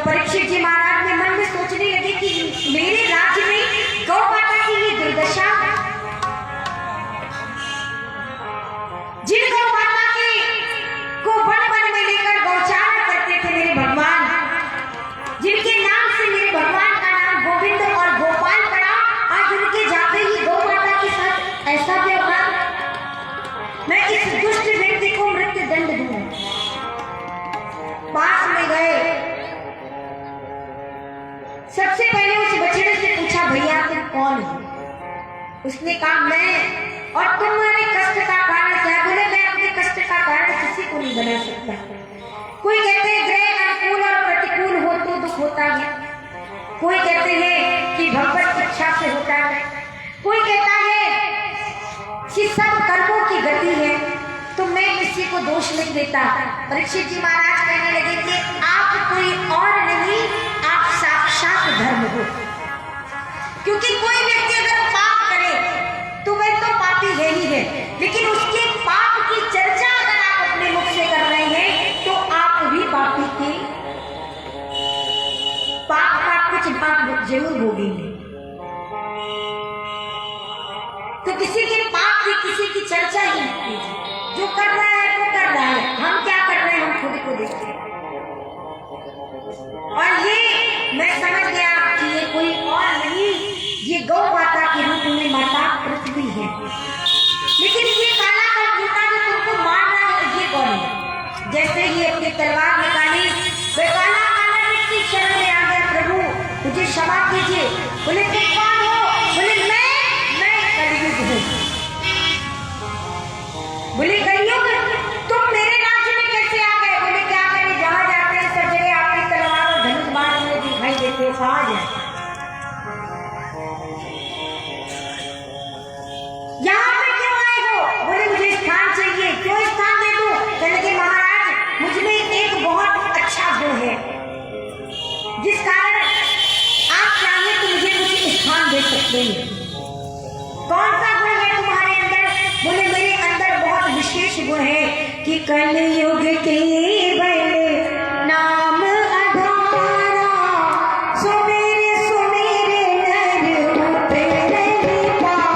परीक्षित जी महाराज ने मन में सोचने लगे कि मेरे राज्य में गौ माता की ये दुर्दशा, जिन गौ माता के को वन वन में लेकर गौचारण करते थे मेरे भगवान, जिनके नाम से मेरे भगवान का नाम गोविंद और गोपाल पड़ा, आज उनके जाते ही गौ माता के साथ ऐसा व्यवहार। मैं इस दुष्ट व्यक्ति को मृत्यु दंड दूंगा। पास में गए, सबसे पहले उस बछड़े से पूछा, भैया तुम कौन हो? उसने कहा मैं। और तुम्हारे कष्ट का कारण क्या? बोले मैं अपने कष्ट का कारण किसी को नहीं बना सकता। कोई कहते हैं ग्रह अनुकूल और प्रतिकूल हो तो दुख होता है, कोई कहते हैं कि भगवत इच्छा से होता है, कोई कहता है कि सब कर्मों की गति है, तो मैं किसी को दोष नहीं देता। परीक्षित जी महाराज कहने लगे कि आप कोई और नहीं, आप साक्षात धर्म हो। क्योंकि कोई व्यक्ति अगर पाप करे तो वह तो पापी है ही है, लेकिन उसके पाप की चर्चा अगर आप अपने मुख से कर रहे हैं तो आप भी पापी के पाप का कुछ भाग जरूर भोगेंगे। तो किसी के पाप की किसी की चर्चा ही नहीं कीजिए। जो कर रहा है वो कर रहा है, हम क्या कर रहे हैं हम खुद को देखते हैं। और ये मैं समझ गया कि ये कोई और नहीं, ये गौ माता के रूप में माता पृथ्वी है। लेकिन ये काला का जूता जो तुमको मार रहा है ये कौन है? जैसे ही अपनी तलवार निकाली, वे काला काला व्यक्ति शरण में आ गया, प्रभु मुझे क्षमा कीजिए। बोले तुम कौन हो? बोले मैं कलयुग हूँ। बोले कलयुग तुम मेरे राज्य में कैसे आ गए? बोले क्या करें, जहाँ जाते हैं सब जगह आपकी तलवार और धनुष बाण में दिखाई देते, साज है। यहाँ पे क्यों आए हो? बोले मुझे स्थान चाहिए। क्यों स्थान दे दूं? कहने के महाराज मुझमें एक बहुत अच्छा गुण है, जिस कारण आप चाहें तो मुझे कुछ स्थान दे सकते हैं। कौन सा गुण है तुम्हारे अंदर? बोले मेरे अंदर बहुत विशेष गुण है कि कलयुग के बड़े नाम अधारा, सुमेरे सुमेरे नर उतरे पारा।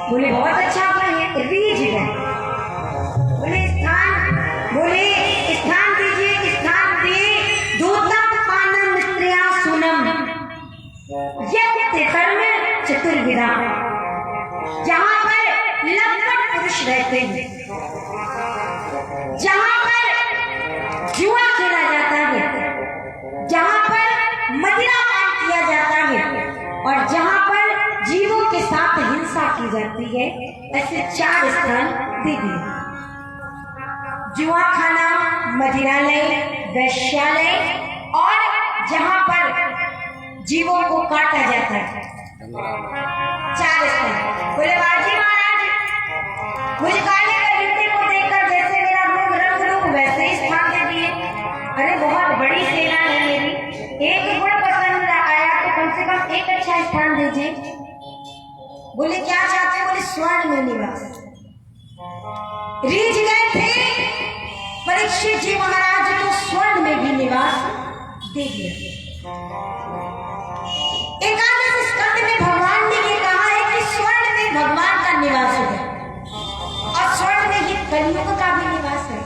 बोले बहुत अच्छा है, रीझ है। बोले स्थान दीजिए, स्थान दिए। दूतम पानम मित्रिया सुनम यज्ञ कर्म चतुर्विधा। जहाँ पर लंपट पुरुष रहते हैं, जहाँ पर जुआ खेला जाता है, जहाँ पर मदिरा पान किया जाता है, और जहाँ पर जीवों के साथ हिंसा की जाती है, ऐसे 4 स्थान दे दिए। जुआ खाना, मदिरालय, वैश्यालय और जहाँ पर जीवों को काटा जाता है, 4 स्थान। बोले बाजी महाराज मुझे काले का जूते को देखकर जैसे मेरा मुंह रंग लूं वैसे ही स्थान दे दिए। अरे बहुत बड़ी सेना है मेरी, एक गुण पसंद आया तो कम से कम एक अच्छा स्थान दीजिए। बोले क्या चाहते? बोले स्वर्ण में निवास। रीझ गए थे परीक्षित जी महाराज तो स्वर्ण में भी निवास दे दिया। एकादश स्कंद में भगवान ने ये कहा है कि स्वर्ण में भगवान का निवास है और स्वर्ण में ही कलयुग का भी निवास है।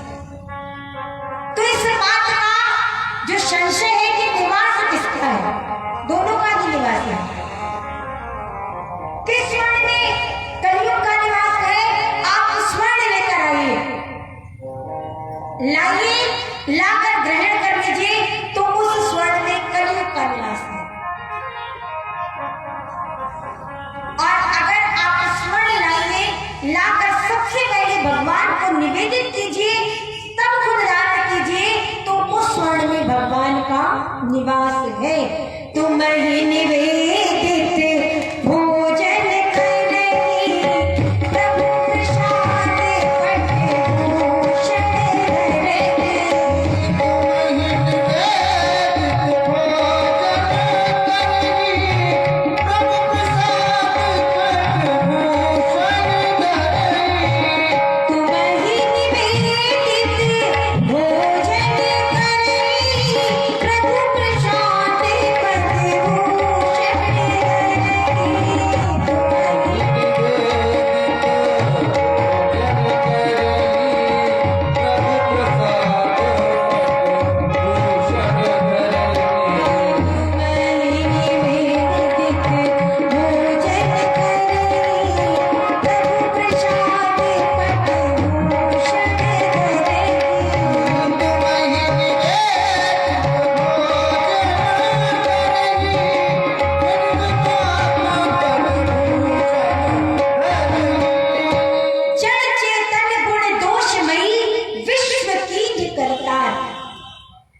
तो इस बात का जो संशय है कि निवास किसका है, दोनों का भी निवास है। किस स्वर्ण में कलयुग का निवास है, आप स्वर्ण लेकर आइए, लाइए, लाकर ग्रहण कर लीजिए, तो उस स्वर्ण में कलयुग का निवास है। और अगर आप स्वर्ण लाइए, लाकर सबसे पहले भगवान को निवेदित कीजिए, तब खुद धारण कीजिए, तो उस स्वर्ण में भगवान का निवास है। तुम ही निवेदित भोजन करनी, प्रभु प्रसाद पटभूषण धरनी। तुम ही निवेदित भोजन करनी, प्रभु प्रसाद पटभूषण जड़ चेतन गुण दोषमयी विश्व कीज करतार।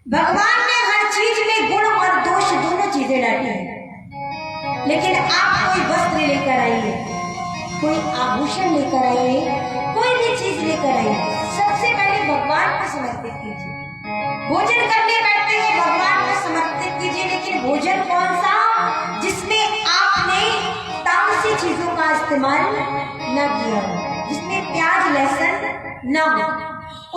भगवान ने हर चीज में गुण और दोष दोनों चीजें डाली है। लेकिन आप कोई वस्त्र लेकर आइए, कोई आभूषण लेकर आइए, कोई भी चीज लेकर आइए, सबसे पहले भगवान को समर्पित कीजिए। भोजन करने बैठते हैं, भगवान को समर्पित कीजिए, लेकिन भोजन कौन सा, जिसमें आपने तामसी चीजों का इस्तेमाल न किया हो, जिसमें प्याज लहसुन न हो,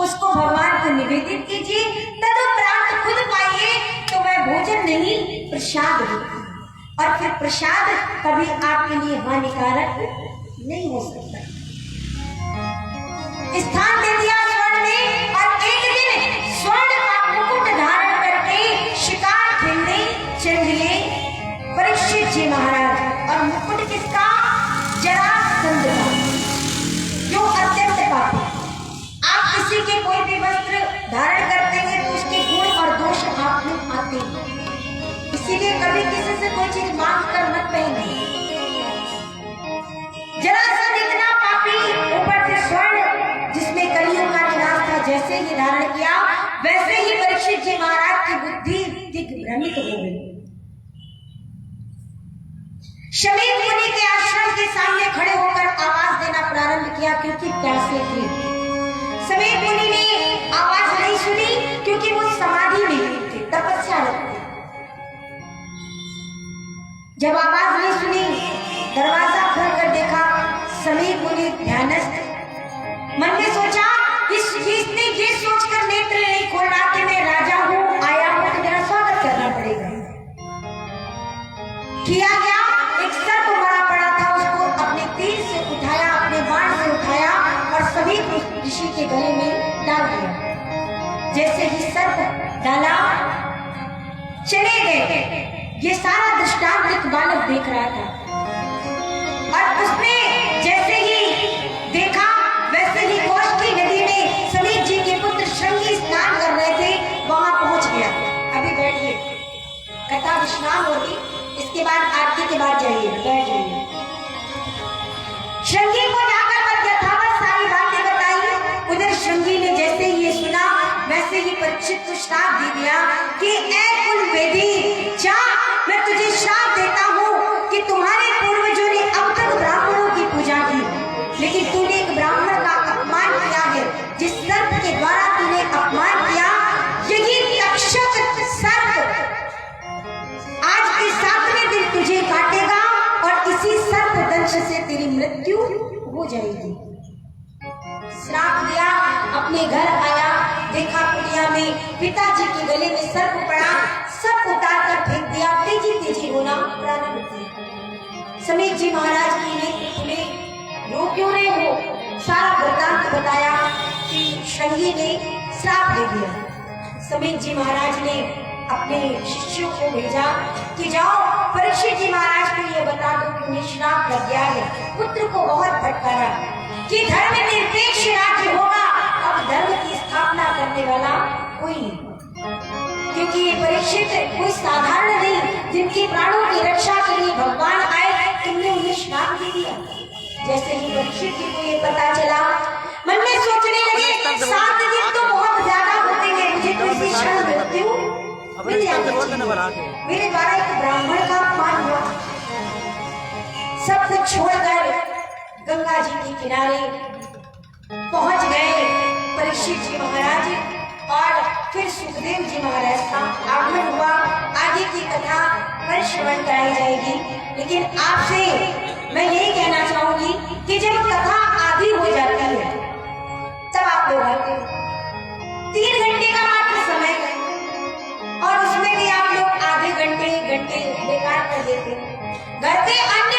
उसको भगवान को निवेदित कीजिए। तदुपरांत खुद पाइए तो वह भोजन नहीं, प्रसाद होता है। और फिर प्रसाद कभी आपके लिए हानिकारक नहीं हो सकता। स्थान दे दिया स्वर्ण ने, और एक दिन स्वर्ण का मुकुट धारण करके शिकार खेलने चल दिए परीक्षित जी महाराज। और मुकुट किसका, जरासंध का, जो अत्यंत पापी। आप किसी के कोई भी वस्त्र धारण करते हैं तो उसके गुण और दोष आप में आते हैं, इसीलिए कभी किसी से कोई चीज मांग कर मत पहने। जरासंध इतना पापी, ऊपर से स्वर्ण जिसमें कलयुग का निवास था, जैसे ही धारण किया वैसे ही परीक्षित जी महाराज की बुद्धि दिग्भ्रमित हो गई। शमीर मुनि के आश्रम के सामने खड़े होकर आवाज देना प्रारंभ किया, क्योंकि प्यासे थे। शमीर मुनि ने आवाज नहीं सुनी, क्योंकि वो समाधि में थे, तपस्यारत थे। जब आवाज नहीं सुनी, दरवाजा खोलकर देखा, शमीर मुनि ध्यानस्थ। मन में सोचा, इसने ये सोचकर नेत्र नहीं खोल रहा कि मैं राजा हूँ, आया हूँ, तो मेरा स्वागत करना पड़ेगा। किया गया, एक सर्प मरा पड़ा था, उसको अपने तीर से उठाया, अपने बाण से उठाया और सभी ऋषि के गले में डाल दिया। जैसे ही सर्प डाला, चले गए। ये सारा दृष्टांत एक बालक देख रहा था, और उसने जैसे ही देखा वैसे ही कोष्ठी नदी में समीर जी के पुत्र श्रृंगी स्नान कर रहे थे, वहां पहुंच गया। अभी बैठिए, कथा विश्राम होगी, इसके बाद आरती के बाद जाइए, बैठ जाइए। श्रृंगी को जाकर मत यथावत सारी बातें बताई। उधर श्रृंगी ने जैसे ही ये सुना, वैसे ही परीक्षित को श्राप दे दिया कि ऐ कुलवेदी, जा, मैं तुझे श्राप देता हूँ कि तुम्हारे पूर्वजों ने अब तक ब्राह्मणों की पूजा की, लेकिन तूने एक ब्राह्मण का अपमान किया है। जिस सर्प के द्वारा तूने अपमान किया, यही तक्षक सर्प आज के 7वें दिन तुझे काटेगा और इसी सर्प दंश से तेरी मृत्यु हो जाएगी। श्राप दिया, अपने घर आया, देखा कुटिया में पिताजी के गले में सर्प पड़ा, सब उतार कर फेंक दिया, तेजी तेजी रोना प्रारंभ किया। समीर जी महाराज की नेत्र खुले, रो क्यों रहे हो? सारा वृत्तांत बताया कि शंगी ने श्राप दे दिया। समीर जी महाराज ने अपने शिष्यों को भेजा कि जाओ परीक्षित जी महाराज को ये बता दो कि उन्हें श्राप लग गया है। पुत्र को बहुत फटकारा कि धर्म निरपेक्ष राज्य होगा, अब धर्म की स्थापना करने वाला कोई नहीं, क्योंकि ये परीक्षित कोई साधारण नहीं, जिनके प्राणों की रक्षा के लिए भगवान आए, तुमने उन्हें श्राप दे दिया। जैसे ही परीक्षित जी को ये पता चला, मन में सोचने लगे 7 दिन तो बहुत ज्यादा होते हैं, मुझे तो इसी क्षण मृत्यु मिल जानी चाहिए। मेरे द्वारा एक ब्राह्मण का अपमान हुआ। सब कुछ छोड़कर गंगा जी के किनारे पहुंच गए परीक्षित जी महाराज, और फिर सुखदेव जी महाराज का आगमन हुआ। आगे की कथा कल श्रवण कराई जाएगी, लेकिन आपसे मैं यही कहना चाहूंगी कि जब कथा आधी हो जाती है तब आप लोग आते हो। 3 घंटे का मात्र समय है और उसमें भी आप लोग आधे घंटे 1 घंटे बेकार कर देते हो। घर पे अन्य